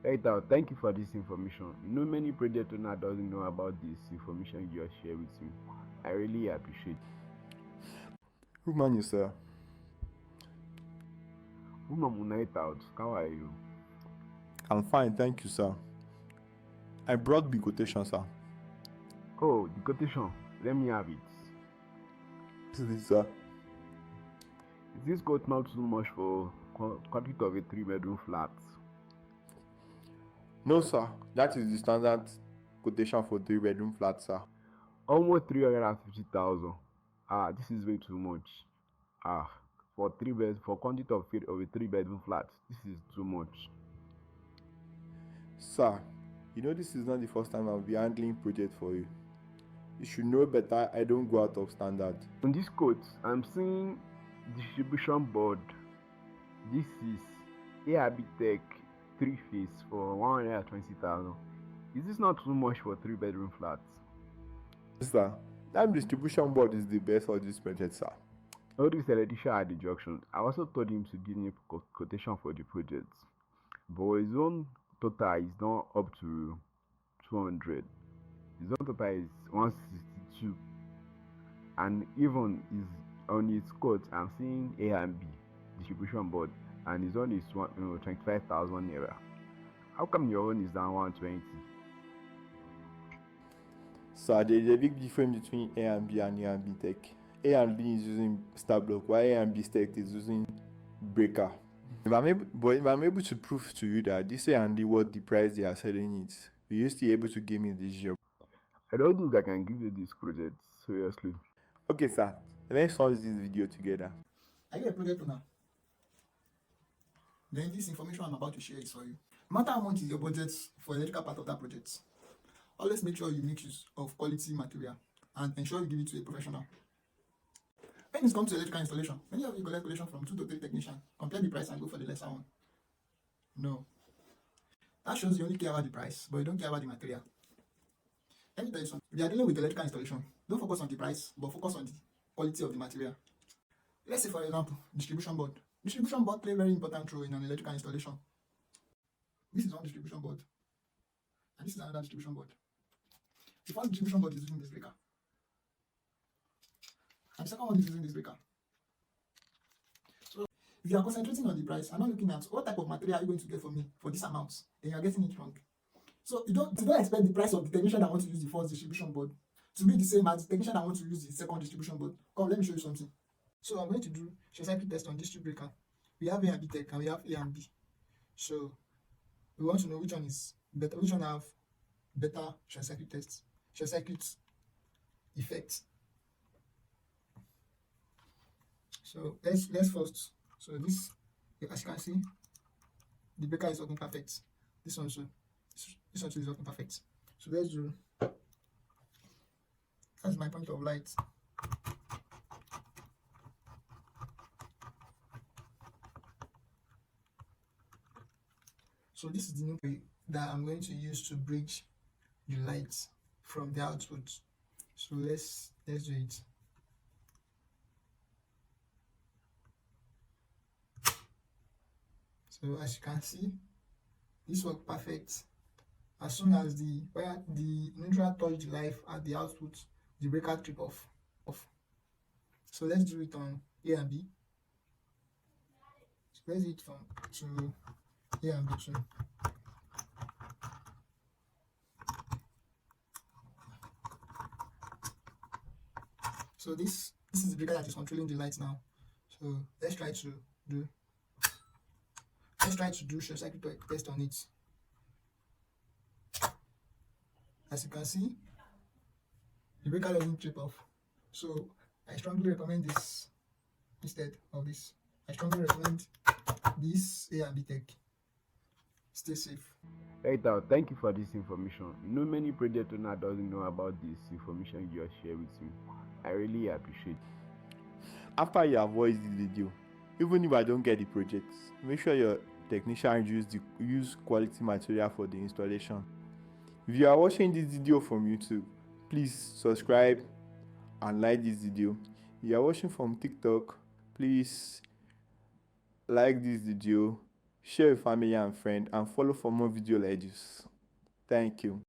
Right out. Thank you for this information. Many project owner doesn't know about this information you just share with me. I really appreciate. Good morning, sir. Woman, night out. How are you? I'm fine, thank you, sir. I brought big quotation, sir. Oh, the quotation. Let me have it. This is it, sir. Is this quote not too much for quantity of a three-bedroom flat? No, sir. That is the standard quotation for 3 bedroom flat, sir. Almost 350,000. This is way too much. For quantity of a three-bedroom flat, this is too much. Sir, you know this is not the first time I'll be handling project for you. You should know better. I don't go out of standard. On this quote, I'm seeing distribution board. This is ARB Tech 3 phase for 120,000. Is this not too much for three-bedroom flats? Sir, that distribution board is the best for this project, sir. All this electrician at the junction. I also told him to give me a quotation for the project, but his own total is not up to 200. His own total is 162, and even is on his quote. I'm seeing A and B distribution board, and his own is 25,000 naira. How come your own is down 120? Sir, there's a big difference between A and B and A and B Tech. A and B is using star block, while A and B Tech is using breaker. If I'm able to prove to you that this A and D what the price they are selling it, will you still able to give me this job? I don't think I can give you this project, seriously. Okay, sir. Let's watch this video together. Are you a project owner? Then this information I'm about to share is for you. No matter how much is your budget for electrical part of that project, always make sure you make use of quality material and ensure you give it to a professional. When it comes to electrical installation, many of you collect quotation from 2 to 3 technicians, compare the price and go for the lesser one. No. That shows you only care about the price, but you don't care about the material. Let me tell you something. If you are dealing with electrical installation, don't focus on the price, but focus on the quality of the material. Let's say, for example, distribution board. Distribution board play a very important role in an electrical installation. This is one distribution board, and this is another distribution board. The first distribution board is using this breaker, and the second one is using this breaker. So, if you are concentrating on the price and not looking at what type of material are you going to get for me for this amount, then you are getting it wrong. So you don't expect the price of the technician that want to use the first distribution board to be the same as the technician that want to use the second distribution board. Come, let me show you something. So I'm going to do short circuit test on this two breaker. We have A and B Tech and we have A and B. So we want to know which one is better, which one have better short circuit tests, short circuit effect. So let's first. So this, as you can see, the breaker is working perfect. This one too. This one too is working perfect. So let's do. That's my point of light. So this is the new way that I'm going to use to bridge the light from the output. So let's do it. So as you can see, this worked perfect. As soon as the neutral touch the live at the output, the breaker trip off. So let's do it on A and B. So let's do it from to A and B too. So this is the breaker that is controlling the lights now. So let's try to do short circuit test on it. As you can see, the breaker doesn't trip off. So I strongly recommend this instead of this. I strongly recommend this A and B Tech. Stay safe. Right out. Thank you for this information. Many project owner doesn't know about this information you just share with me. I really appreciate. After you have watched this video, even if I don't get the project, make sure your technician use quality material for the installation. If you are watching this video from YouTube, please subscribe and like this video. If you are watching from TikTok, please like this video, share with family and friend, and follow for more video like this. Thank you.